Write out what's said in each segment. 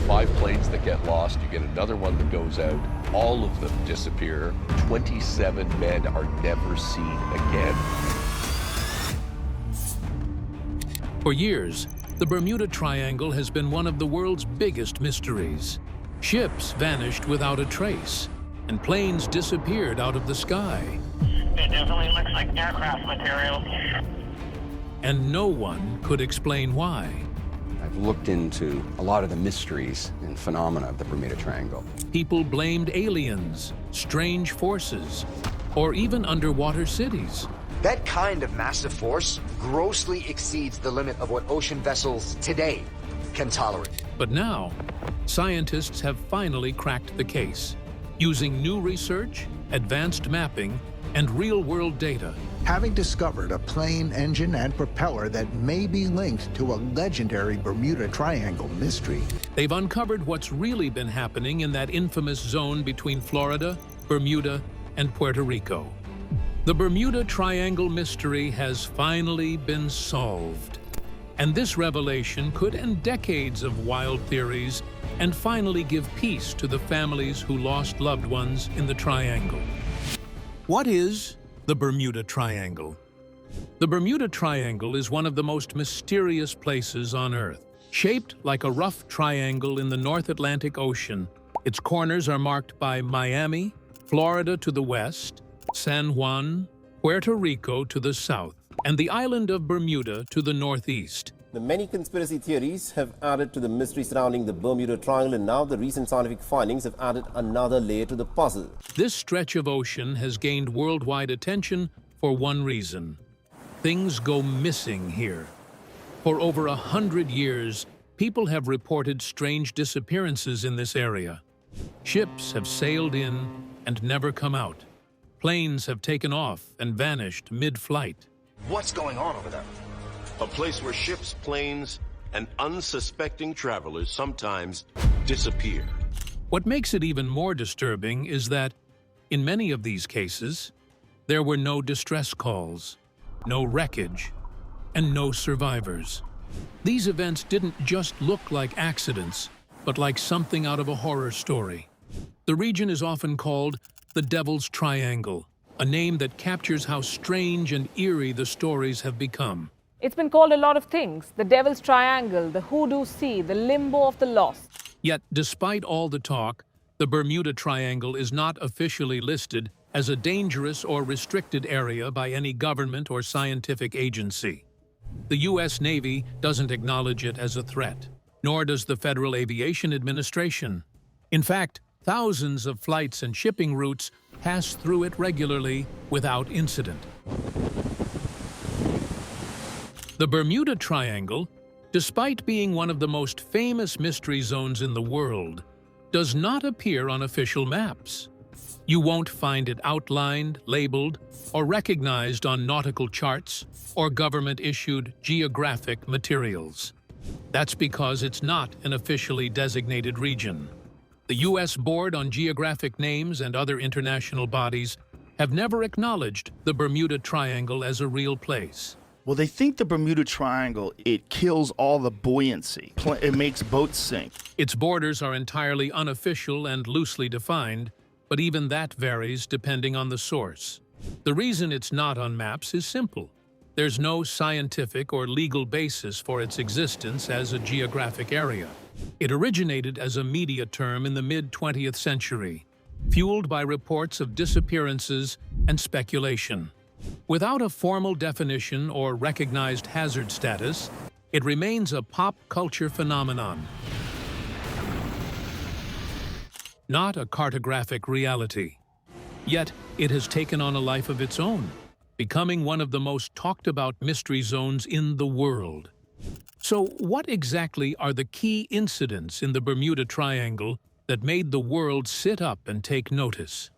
5 planes that get lost, you get another one that goes out, all of them disappear. 27 men are never seen again. For years, the Bermuda Triangle has been one of the world's biggest mysteries. Ships vanished without a trace, and planes disappeared out of the sky. It definitely looks like aircraft material. And no one could explain why. I've looked into a lot of the mysteries and phenomena of the Bermuda Triangle. People blamed aliens, strange forces, or even underwater cities. That kind of massive force grossly exceeds the limit of what ocean vessels today can tolerate. But now, scientists have finally cracked the case. Using new research, advanced mapping, and real-world data, having discovered a plane engine and propeller that may be linked to a legendary Bermuda Triangle mystery. they've uncovered what's really been happening in that infamous zone between Florida, Bermuda, and Puerto Rico. The Bermuda Triangle mystery has finally been solved. And this revelation could end decades of wild theories and finally give peace to the families who lost loved ones in the Triangle. What is the Bermuda Triangle? The Bermuda Triangle is one of the most mysterious places on Earth. Shaped like a rough triangle in the North Atlantic Ocean, its corners are marked by Miami, Florida to the west, San Juan, Puerto Rico to the south, and the island of Bermuda to the northeast. The many conspiracy theories have added to the mystery surrounding the Bermuda Triangle, and now the recent scientific findings have added another layer to the puzzle. This stretch of ocean has gained worldwide attention for one reason. Things go missing here. For over 100 years, people have reported strange disappearances in this area. Ships have sailed in and never come out. Planes have taken off and vanished mid-flight. What's going on over there? A place where ships, planes, and unsuspecting travelers sometimes disappear. What makes it even more disturbing is that, in many of these cases, there were no distress calls, no wreckage, and no survivors. These events didn't just look like accidents, but like something out of a horror story. The region is often called the Devil's Triangle, a name that captures how strange and eerie the stories have become. It's been called a lot of things: the Devil's Triangle, the Hoodoo Sea, the Limbo of the Lost. Yet, despite all the talk, the Bermuda Triangle is not officially listed as a dangerous or restricted area by any government or scientific agency. The U.S. Navy doesn't acknowledge it as a threat, nor does the Federal Aviation Administration. In fact, thousands of flights and shipping routes pass through it regularly without incident. The Bermuda Triangle, despite being one of the most famous mystery zones in the world, does not appear on official maps. You won't find it outlined, labeled, or recognized on nautical charts or government-issued geographic materials. That's because it's not an officially designated region. The U.S. Board on Geographic Names and other international bodies have never acknowledged the Bermuda Triangle as a real place. Well, they think the Bermuda Triangle, it kills all the buoyancy. It makes boats sink. Its borders are entirely unofficial and loosely defined, but even that varies depending on the source. The reason it's not on maps is simple. There's no scientific or legal basis for its existence as a geographic area. It originated as a media term in the mid-20th century, fueled by reports of disappearances and speculation. Without a formal definition or recognized hazard status, it remains a pop culture phenomenon, not a cartographic reality. Yet, it has taken on a life of its own, becoming one of the most talked about mystery zones in the world. So, what exactly are the key incidents in the Bermuda Triangle that made the world sit up and take notice?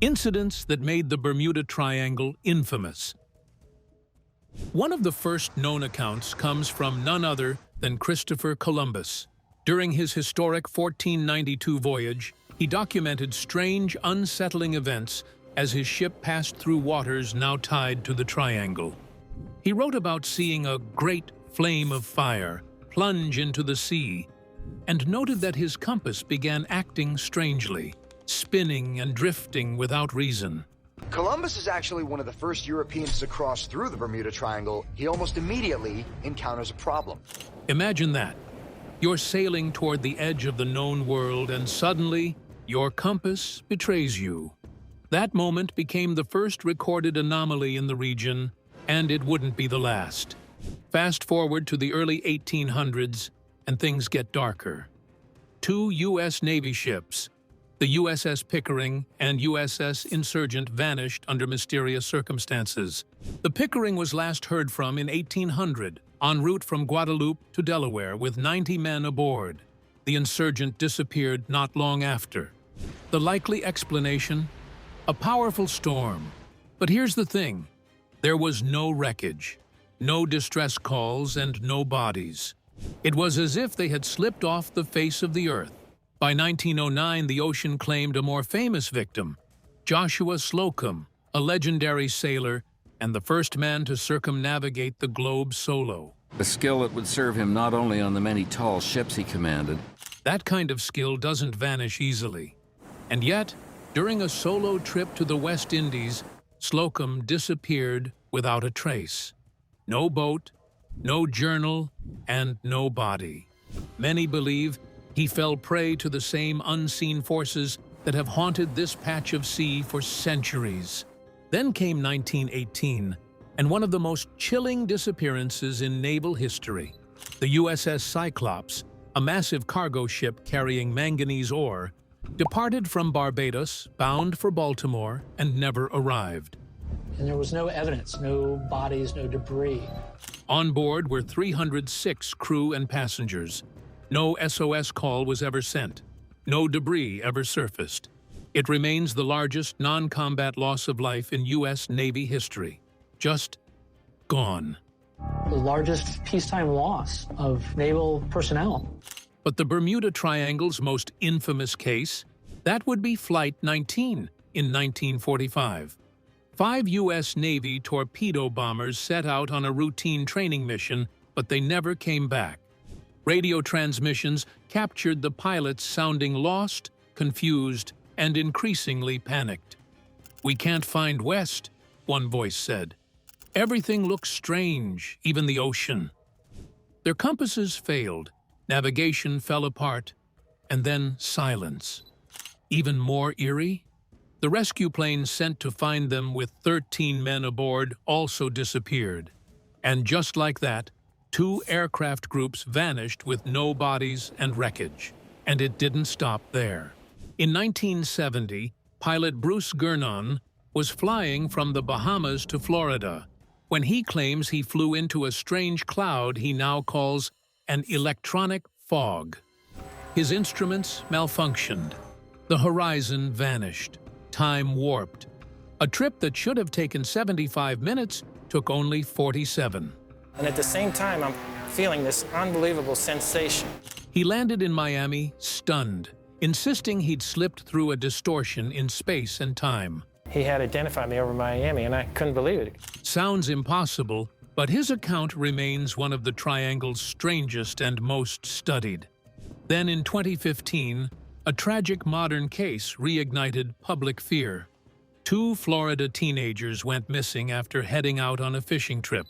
Incidents that made the Bermuda Triangle infamous. One of the first known accounts comes from none other than Christopher Columbus. During his historic 1492 voyage, he documented strange, unsettling events as his ship passed through waters now tied to the triangle. He wrote about seeing a great flame of fire plunge into the sea, and noted that his compass began acting strangely, spinning and drifting without reason. Columbus is actually one of the first Europeans to cross through the Bermuda Triangle. He almost immediately encounters a problem. Imagine that. You're sailing toward the edge of the known world, and suddenly, your compass betrays you. That moment became the first recorded anomaly in the region, and it wouldn't be the last. Fast forward to the early 1800s, and things get darker. Two U.S. Navy ships, the USS Pickering and USS Insurgent, vanished under mysterious circumstances. The Pickering was last heard from in 1800, en route from Guadeloupe to Delaware with 90 men aboard. The Insurgent disappeared not long after. The likely explanation? A powerful storm. But here's the thing. There was no wreckage, no distress calls, and no bodies. It was as if they had slipped off the face of the earth. By 1909, the ocean claimed a more famous victim, Joshua Slocum, a legendary sailor and the first man to circumnavigate the globe solo. A skill that would serve him not only on the many tall ships he commanded. That kind of skill doesn't vanish easily. And yet, during a solo trip to the West Indies, Slocum disappeared without a trace. No boat, no journal, and no body. Many believe he fell prey to the same unseen forces that have haunted this patch of sea for centuries. Then came 1918, and one of the most chilling disappearances in naval history. The USS Cyclops, a massive cargo ship carrying manganese ore, departed from Barbados, bound for Baltimore, and never arrived. And there was no evidence, no bodies, no debris. On board were 306 crew and passengers. No SOS call was ever sent. No debris ever surfaced. It remains the largest non-combat loss of life in U.S. Navy history. Just gone. The largest peacetime loss of naval personnel. But the Bermuda Triangle's most infamous case, that would be Flight 19 in 1945. 5 U.S. Navy torpedo bombers set out on a routine training mission, but they never came back. Radio transmissions captured the pilots sounding lost, confused, and increasingly panicked. "We can't find west," one voice said. "Everything looks strange, even the ocean." Their compasses failed, navigation fell apart, and then silence. Even more eerie? The rescue plane sent to find them with 13 men aboard also disappeared. And just like that, 2 aircraft groups vanished with no bodies and wreckage. And it didn't stop there. In 1970, pilot Bruce Gernon was flying from the Bahamas to Florida when he claims he flew into a strange cloud he now calls an electronic fog. His instruments malfunctioned. The horizon vanished. Time warped. A trip that should have taken 75 minutes took only 47. And at the same time, I'm feeling this unbelievable sensation. He landed in Miami, stunned, insisting he'd slipped through a distortion in space and time. He had identified me over Miami, and I couldn't believe it. Sounds impossible, but his account remains one of the Triangle's strangest and most studied. Then in 2015, a tragic modern case reignited public fear. 2 Florida teenagers went missing after heading out on a fishing trip.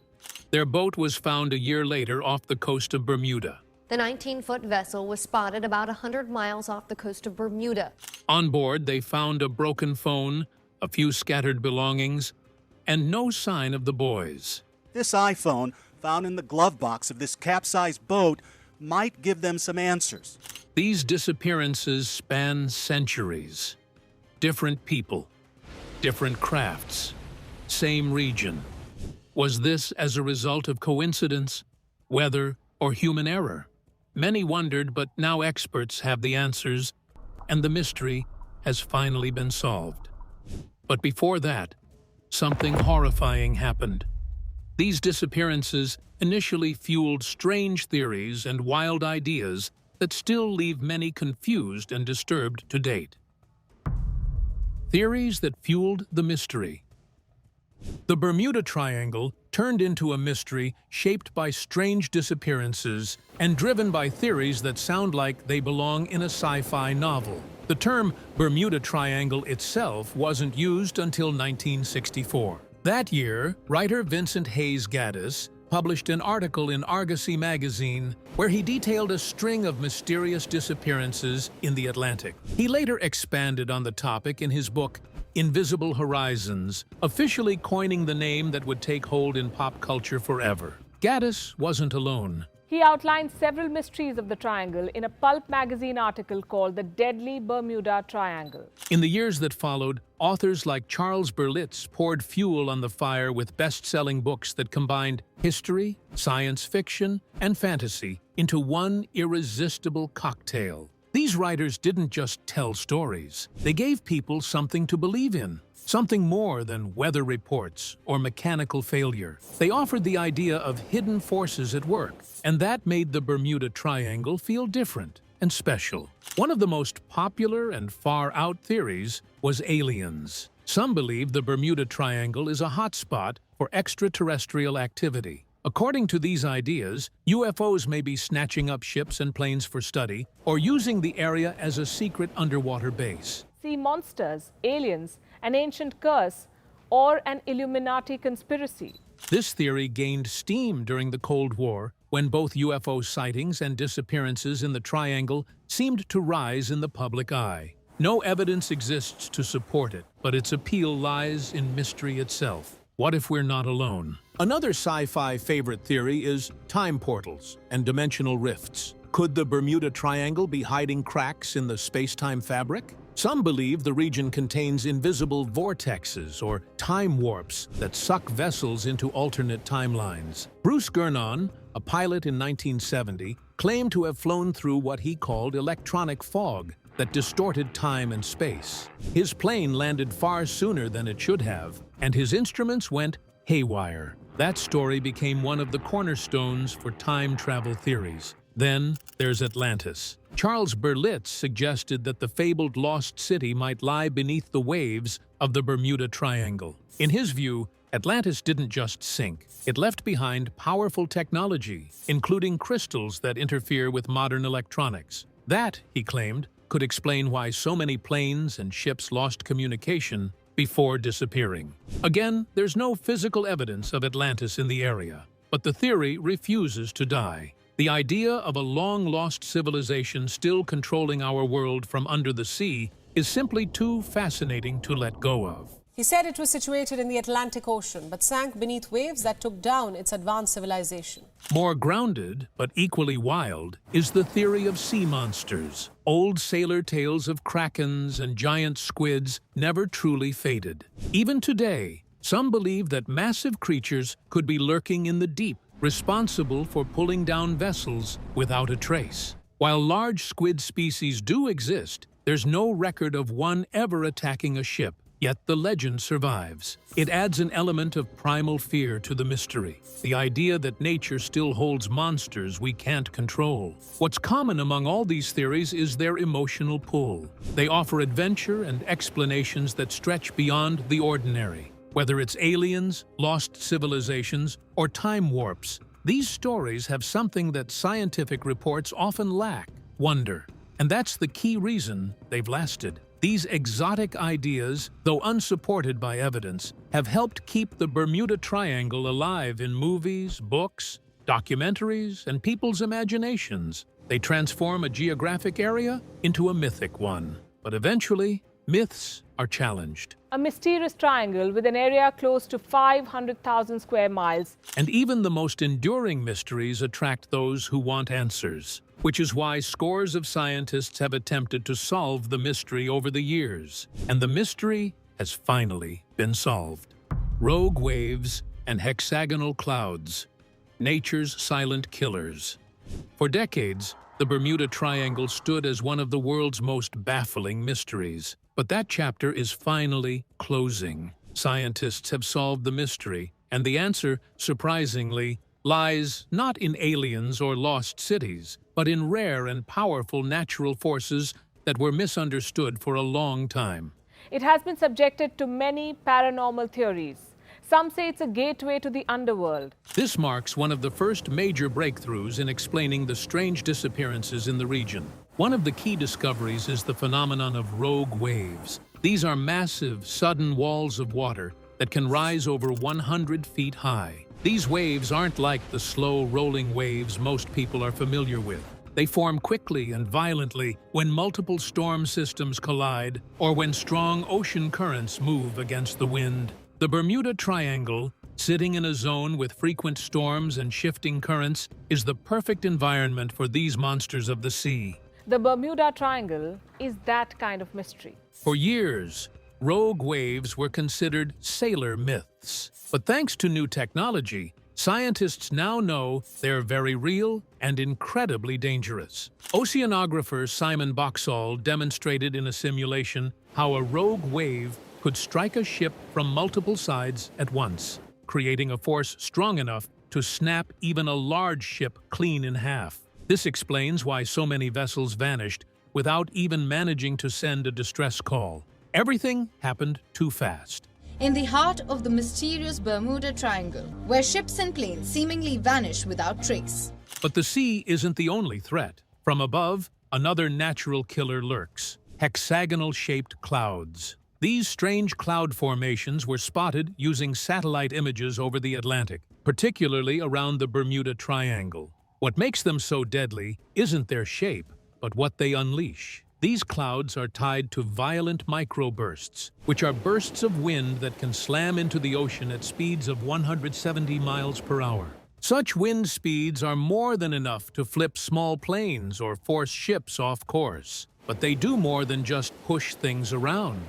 Their boat was found a year later off the coast of Bermuda. The 19-foot vessel was spotted about 100 miles off the coast of Bermuda. On board, they found a broken phone, a few scattered belongings, and no sign of the boys. This iPhone, found in the glove box of this capsized boat, might give them some answers. These disappearances span centuries. Different people, different crafts, same region. Was this as a result of coincidence, weather, or human error? Many wondered, but now experts have the answers, and the mystery has finally been solved. But before that, something horrifying happened. These disappearances initially fueled strange theories and wild ideas that still leave many confused and disturbed to date. Theories that fueled the mystery. The Bermuda Triangle turned into a mystery shaped by strange disappearances and driven by theories that sound like they belong in a sci-fi novel. The term Bermuda Triangle itself wasn't used until 1964. That year, writer Vincent Hayes Gaddis published an article in Argosy magazine where he detailed a string of mysterious disappearances in the Atlantic. He later expanded on the topic in his book Invisible Horizons, officially coining the name that would take hold in pop culture forever. Gaddis wasn't alone. He outlined several mysteries of the triangle in a pulp magazine article called The Deadly Bermuda Triangle. In the years that followed, authors like Charles Berlitz poured fuel on the fire with best-selling books that combined history, science fiction, and fantasy into one irresistible cocktail. These writers didn't just tell stories. They gave people something to believe in. Something more than weather reports or mechanical failure. They offered the idea of hidden forces at work, and that made the Bermuda Triangle feel different and special. One of the most popular and far-out theories was aliens. Some believe the Bermuda Triangle is a hotspot for extraterrestrial activity. According to these ideas, UFOs may be snatching up ships and planes for study or using the area as a secret underwater base. Sea monsters, aliens, an ancient curse, or an Illuminati conspiracy. This theory gained steam during the Cold War, when both UFO sightings and disappearances in the Triangle seemed to rise in the public eye. No evidence exists to support it, but its appeal lies in mystery itself. What if we're not alone? Another sci-fi favorite theory is time portals and dimensional rifts. Could the Bermuda Triangle be hiding cracks in the space-time fabric? Some believe the region contains invisible vortexes or time warps that suck vessels into alternate timelines. Bruce Gernon, a pilot in 1970, claimed to have flown through what he called electronic fog that distorted time and space. His plane landed far sooner than it should have, and his instruments went haywire. That story became one of the cornerstones for time travel theories. Then there's Atlantis. Charles Berlitz suggested that the fabled lost city might lie beneath the waves of the Bermuda Triangle. In his view, Atlantis didn't just sink. It left behind powerful technology, including crystals that interfere with modern electronics. That, he claimed, could explain why so many planes and ships lost communication before disappearing. Again, there's no physical evidence of Atlantis in the area, but the theory refuses to die. The idea of a long-lost civilization still controlling our world from under the sea is simply too fascinating to let go of. He said it was situated in the Atlantic Ocean, but sank beneath waves that took down its advanced civilization. More grounded, but equally wild, is the theory of sea monsters. Old sailor tales of krakens and giant squids never truly faded. Even today, some believe that massive creatures could be lurking in the deep, responsible for pulling down vessels without a trace. While large squid species do exist, there's no record of one ever attacking a ship, yet the legend survives. It adds an element of primal fear to the mystery, the idea that nature still holds monsters we can't control. What's common among all these theories is their emotional pull. They offer adventure and explanations that stretch beyond the ordinary. Whether it's aliens, lost civilizations, or time warps, these stories have something that scientific reports often lack: wonder. And that's the key reason they've lasted. These exotic ideas, though unsupported by evidence, have helped keep the Bermuda Triangle alive in movies, books, documentaries, and people's imaginations. They transform a geographic area into a mythic one. But eventually, myths are challenged. A mysterious triangle with an area close to 500,000 square miles. And even the most enduring mysteries attract those who want answers, which is why scores of scientists have attempted to solve the mystery over the years. And the mystery has finally been solved. Rogue waves and hexagonal clouds, nature's silent killers. For decades, the Bermuda Triangle stood as one of the world's most baffling mysteries. But that chapter is finally closing. Scientists have solved the mystery, and the answer, surprisingly, lies not in aliens or lost cities, but in rare and powerful natural forces that were misunderstood for a long time. It has been subjected to many paranormal theories. Some say it's a gateway to the underworld. This marks one of the first major breakthroughs in explaining the strange disappearances in the region. One of the key discoveries is the phenomenon of rogue waves. These are massive, sudden walls of water that can rise over 100 feet high. These waves aren't like the slow rolling waves most people are familiar with. They form quickly and violently when multiple storm systems collide or when strong ocean currents move against the wind. The Bermuda Triangle, sitting in a zone with frequent storms and shifting currents, is the perfect environment for these monsters of the sea. The Bermuda Triangle is that kind of mystery. For years, rogue waves were considered sailor myths. But thanks to new technology, scientists now know they're very real and incredibly dangerous. Oceanographer Simon Boxall demonstrated in a simulation how a rogue wave could strike a ship from multiple sides at once, creating a force strong enough to snap even a large ship clean in half. This explains why so many vessels vanished without even managing to send a distress call. Everything happened too fast. In the heart of the mysterious Bermuda Triangle, where ships and planes seemingly vanish without trace. But the sea isn't the only threat. From above, another natural killer lurks: hexagonal-shaped clouds. These strange cloud formations were spotted using satellite images over the Atlantic, particularly around the Bermuda Triangle. What makes them so deadly isn't their shape, but what they unleash. These clouds are tied to violent microbursts, which are bursts of wind that can slam into the ocean at speeds of 170 miles per hour. Such wind speeds are more than enough to flip small planes or force ships off course. But they do more than just push things around.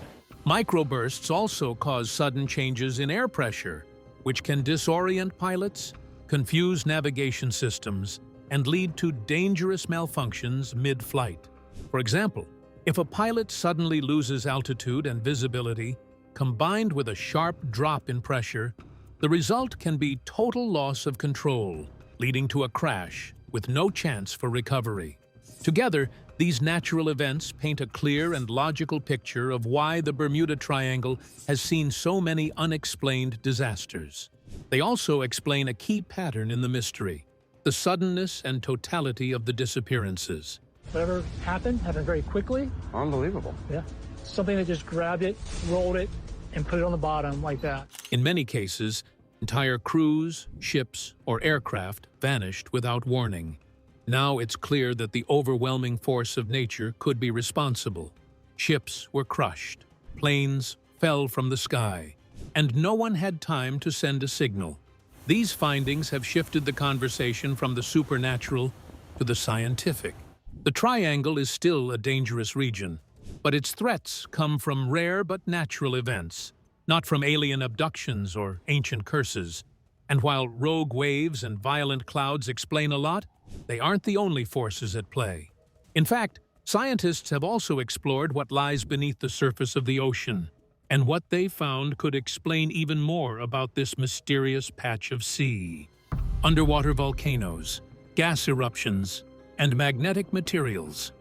Microbursts also cause sudden changes in air pressure, which can disorient pilots, confuse navigation systems, and lead to dangerous malfunctions mid-flight. For example, if a pilot suddenly loses altitude and visibility, combined with a sharp drop in pressure, the result can be total loss of control, leading to a crash with no chance for recovery. Together, these natural events paint a clear and logical picture of why the Bermuda Triangle has seen so many unexplained disasters. They also explain a key pattern in the mystery: the suddenness and totality of the disappearances. Whatever happened very quickly. Unbelievable. Yeah. Something that just grabbed it, rolled it, and put it on the bottom like that. In many cases, entire crews, ships, or aircraft vanished without warning. Now it's clear that the overwhelming force of nature could be responsible. Ships were crushed, planes fell from the sky, and no one had time to send a signal. These findings have shifted the conversation from the supernatural to the scientific. The Triangle is still a dangerous region, but its threats come from rare but natural events, not from alien abductions or ancient curses. And while rogue waves and violent clouds explain a lot, they aren't the only forces at play. In fact, scientists have also explored what lies beneath the surface of the ocean, and what they found could explain even more about this mysterious patch of sea. Underwater volcanoes, gas eruptions, and magnetic materials.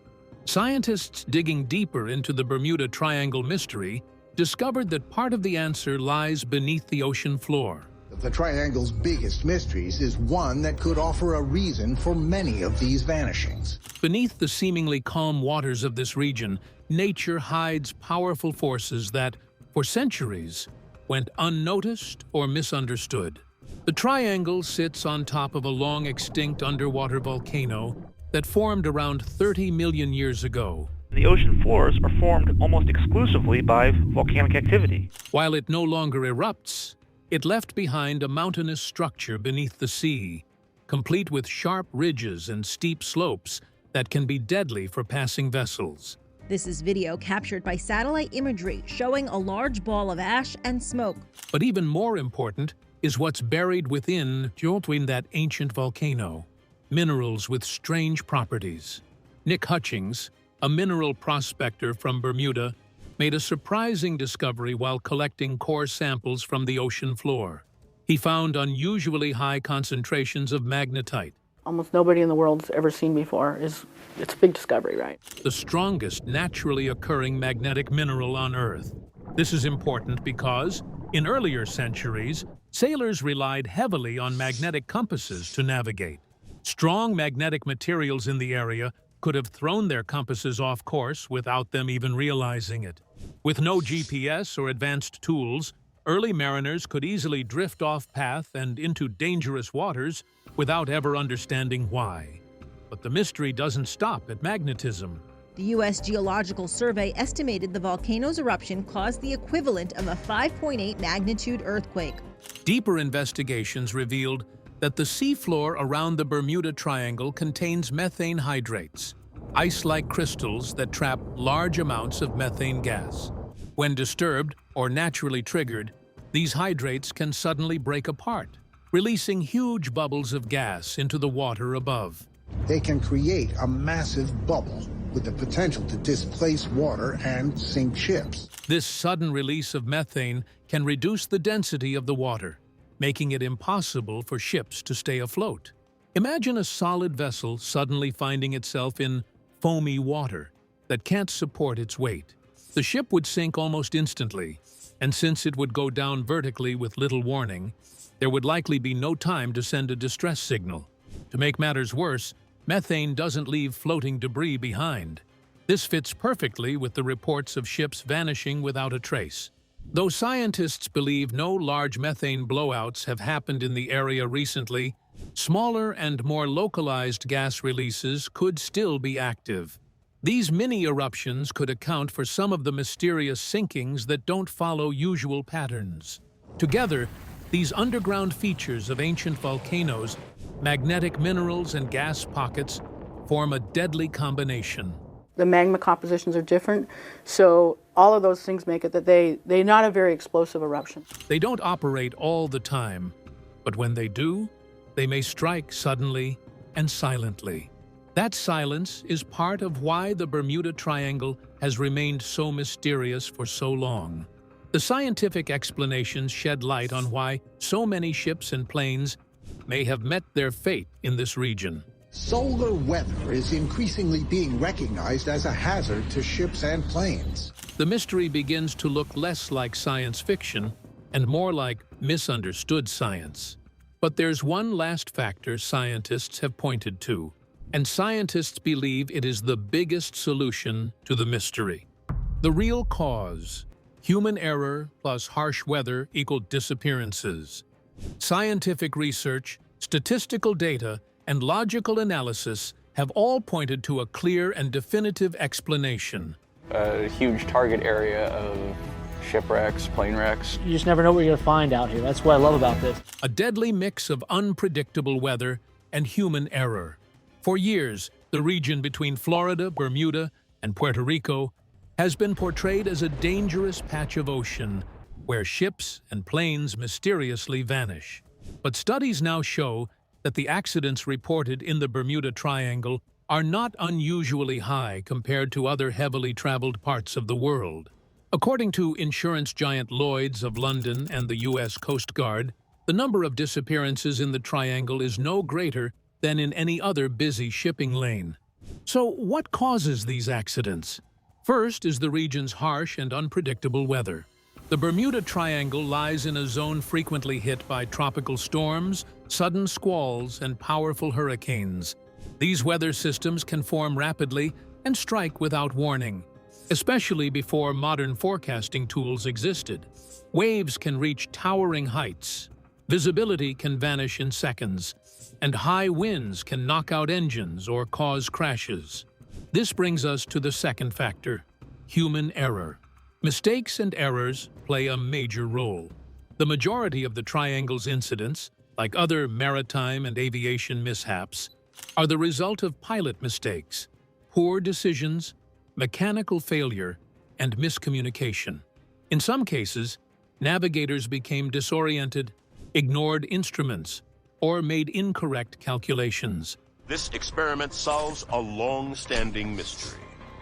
Scientists digging deeper into the Bermuda Triangle mystery discovered that part of the answer lies beneath the ocean floor. The Triangle's biggest mysteries is one that could offer a reason for many of these vanishings. Beneath the seemingly calm waters of this region, nature hides powerful forces that, for centuries, went unnoticed or misunderstood. The Triangle sits on top of a long-extinct underwater volcano that formed around 30 million years ago. The ocean floors are formed almost exclusively by volcanic activity. While it no longer erupts, it left behind a mountainous structure beneath the sea, complete with sharp ridges and steep slopes that can be deadly for passing vessels. This is video captured by satellite imagery showing a large ball of ash and smoke. But even more important is what's buried within that ancient volcano: minerals with strange properties. Nick Hutchings, a mineral prospector from Bermuda, made a surprising discovery while collecting core samples from the ocean floor. He found unusually high concentrations of magnetite. Almost nobody in the world's ever seen before. It's a big discovery, right? The strongest naturally occurring magnetic mineral on Earth. This is important because, in earlier centuries, Sailors relied heavily on magnetic compasses to navigate. Strong magnetic materials in the area could have thrown their compasses off course without them even realizing it. With no GPS or advanced tools, early mariners could easily drift off path and into dangerous waters without ever understanding why. But the mystery doesn't stop at magnetism. The U.S. Geological Survey estimated the volcano's eruption caused the equivalent of a 5.8 magnitude earthquake. Deeper investigations revealed that the seafloor around the Bermuda Triangle contains methane hydrates, ice-like crystals that trap large amounts of methane gas. When disturbed or naturally triggered, these hydrates can suddenly break apart, releasing huge bubbles of gas into the water above. They can create a massive bubble with the potential to displace water and sink ships. This sudden release of methane can reduce the density of the water, making it impossible for ships to stay afloat. Imagine a solid vessel suddenly finding itself in foamy water that can't support its weight. The ship would sink almost instantly, and since it would go down vertically with little warning, there would likely be no time to send a distress signal. To make matters worse, methane doesn't leave floating debris behind. This fits perfectly with the reports of ships vanishing without a trace. Though scientists believe no large methane blowouts have happened in the area recently, smaller and more localized gas releases could still be active. These mini eruptions could account for some of the mysterious sinkings that don't follow usual patterns. Together, these underground features of ancient volcanoes, magnetic minerals, and gas pockets form a deadly combination. The magma compositions are different, so all of those things make it that they're not a very explosive eruption. They don't operate all the time, but when they do, they may strike suddenly and silently. That silence is part of why the Bermuda Triangle has remained so mysterious for so long. The scientific explanations shed light on why so many ships and planes may have met their fate in this region. Solar weather is increasingly being recognized as a hazard to ships and planes. The mystery begins to look less like science fiction and more like misunderstood science. But there's one last factor scientists have pointed to, and scientists believe it is the biggest solution to the mystery. The real cause: human error plus harsh weather equal disappearances. Scientific research, statistical data, and logical analysis have all pointed to a clear and definitive explanation. A huge target area of shipwrecks, plane wrecks. You just never know what you're going to find out here. That's what I love about this. A deadly mix of unpredictable weather and human error. For years, the region between Florida, Bermuda, and Puerto Rico has been portrayed as a dangerous patch of ocean where ships and planes mysteriously vanish. But studies now show that the accidents reported in the Bermuda Triangle are not unusually high compared to other heavily traveled parts of the world. According to insurance giant Lloyd's of London and the U.S. Coast Guard, the number of disappearances in the Triangle is no greater than in any other busy shipping lane. So what causes these accidents? First is the region's harsh and unpredictable weather. The Bermuda Triangle lies in a zone frequently hit by tropical storms, sudden squalls, and powerful hurricanes. These weather systems can form rapidly and strike without warning, especially before modern forecasting tools existed. Waves can reach towering heights, visibility can vanish in seconds, and high winds can knock out engines or cause crashes. This brings us to the second factor: human error. Mistakes and errors play a major role. The majority of the Triangle's incidents, like other maritime and aviation mishaps, are the result of pilot mistakes, poor decisions, mechanical failure, and miscommunication. In some cases, navigators became disoriented, ignored instruments, or made incorrect calculations. This experiment solves a long-standing mystery.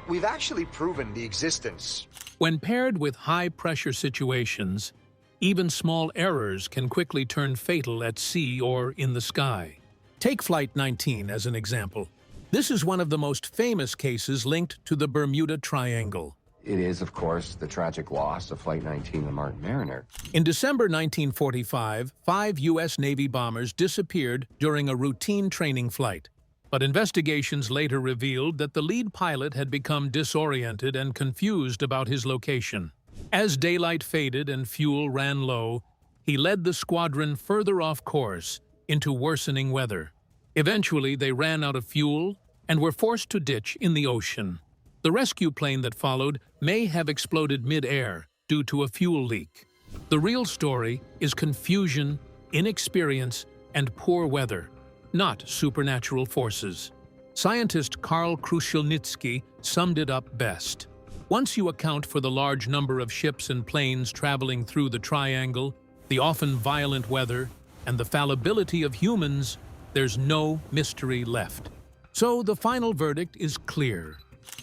We've actually proven the existence. When paired with high-pressure situations, even small errors can quickly turn fatal at sea or in the sky. Take Flight 19 as an example. This is one of the most famous cases linked to the Bermuda Triangle. It is, of course, the tragic loss of Flight 19, the Martin Mariner. In December 1945, 5 U.S. Navy bombers disappeared during a routine training flight. But investigations later revealed that the lead pilot had become disoriented and confused about his location. As daylight faded and fuel ran low, he led the squadron further off course into worsening weather. Eventually, they ran out of fuel and were forced to ditch in the ocean. The rescue plane that followed may have exploded mid-air due to a fuel leak. The real story is confusion, inexperience, and poor weather, not supernatural forces. Scientist Karl Kruszelnicki summed it up best. Once you account for the large number of ships and planes traveling through the triangle, the often violent weather, and the fallibility of humans, there's no mystery left. So the final verdict is clear.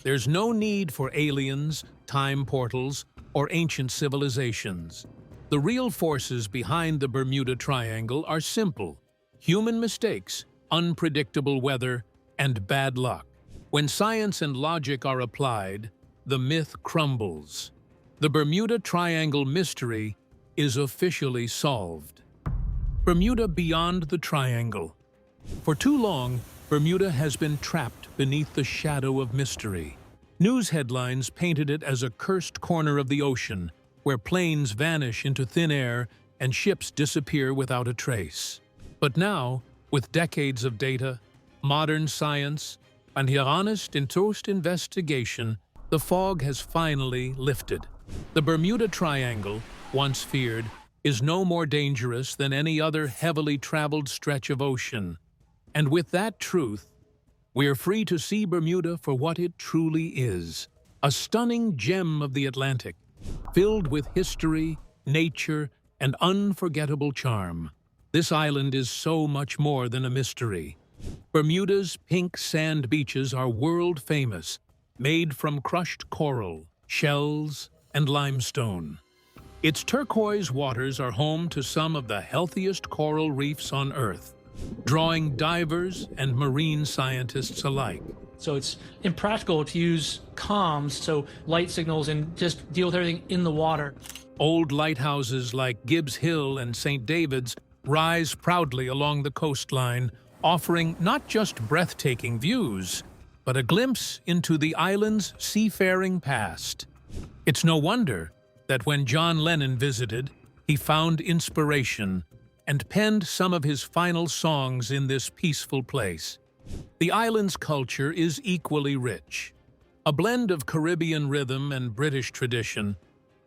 There's no need for aliens, time portals, or ancient civilizations. The real forces behind the Bermuda Triangle are simple: human mistakes, unpredictable weather, and bad luck. When science and logic are applied, the myth crumbles. The Bermuda Triangle mystery is officially solved. Bermuda beyond the Triangle. For too long, Bermuda has been trapped beneath the shadow of mystery. News headlines painted it as a cursed corner of the ocean, where planes vanish into thin air and ships disappear without a trace. But now, with decades of data, modern science, and the honest and honest investigation, the fog has finally lifted. The Bermuda Triangle, once feared, is no more dangerous than any other heavily traveled stretch of ocean. And with that truth, we are free to see Bermuda for what it truly is: a stunning gem of the Atlantic, filled with history, nature, and unforgettable charm. This island is so much more than a mystery. Bermuda's pink sand beaches are world-famous, made from crushed coral, shells, and limestone. Its turquoise waters are home to some of the healthiest coral reefs on Earth, drawing divers and marine scientists alike. So it's impractical to use comms, so light signals, and just deal with everything in the water. Old lighthouses like Gibbs Hill and St. David's rise proudly along the coastline, offering not just breathtaking views, but a glimpse into the island's seafaring past. It's no wonder that when John Lennon visited, he found inspiration and penned some of his final songs in this peaceful place. The island's culture is equally rich. A blend of Caribbean rhythm and British tradition,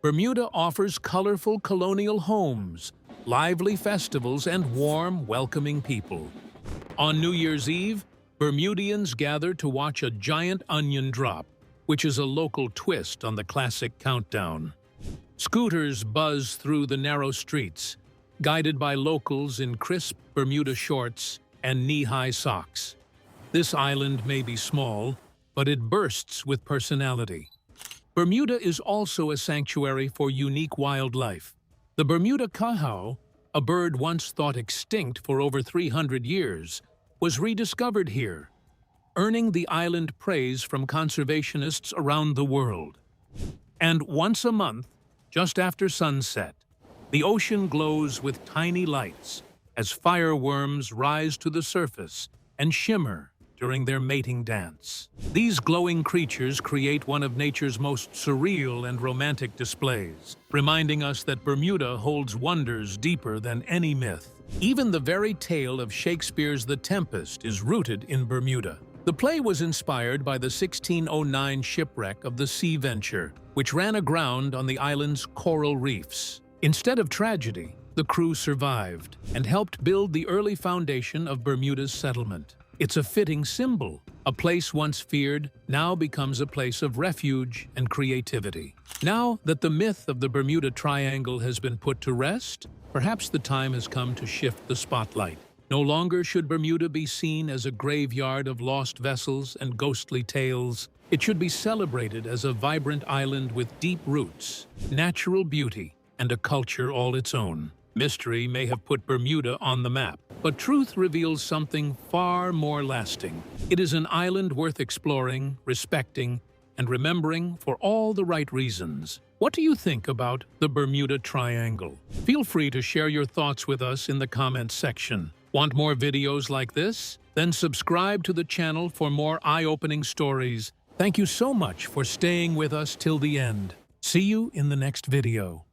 Bermuda offers colorful colonial homes, lively festivals, and warm, welcoming people. On New Year's Eve, Bermudians gather to watch a giant onion drop, which is a local twist on the classic countdown. Scooters buzz through the narrow streets, guided by locals in crisp Bermuda shorts and knee-high socks. This island may be small, but it bursts with personality. Bermuda is also a sanctuary for unique wildlife. The Bermuda cahau, a bird once thought extinct for over 300 years, was rediscovered here, earning the island praise from conservationists around the world. And once a month, just after sunset, the ocean glows with tiny lights as fireworms rise to the surface and shimmer during their mating dance. These glowing creatures create one of nature's most surreal and romantic displays, reminding us that Bermuda holds wonders deeper than any myth. Even the very tale of Shakespeare's The Tempest is rooted in Bermuda. The play was inspired by the 1609 shipwreck of the Sea Venture, which ran aground on the island's coral reefs. Instead of tragedy, the crew survived and helped build the early foundation of Bermuda's settlement. It's a fitting symbol. A place once feared now becomes a place of refuge and creativity. Now that the myth of the Bermuda Triangle has been put to rest, perhaps the time has come to shift the spotlight. No longer should Bermuda be seen as a graveyard of lost vessels and ghostly tales. It should be celebrated as a vibrant island with deep roots, natural beauty, and a culture all its own. Mystery may have put Bermuda on the map, but truth reveals something far more lasting. It is an island worth exploring, respecting, and remembering for all the right reasons. What do you think about the Bermuda Triangle? Feel free to share your thoughts with us in the comments section. Want more videos like this? Then subscribe to the channel for more eye-opening stories. Thank you so much for staying with us till the end. See you in the next video.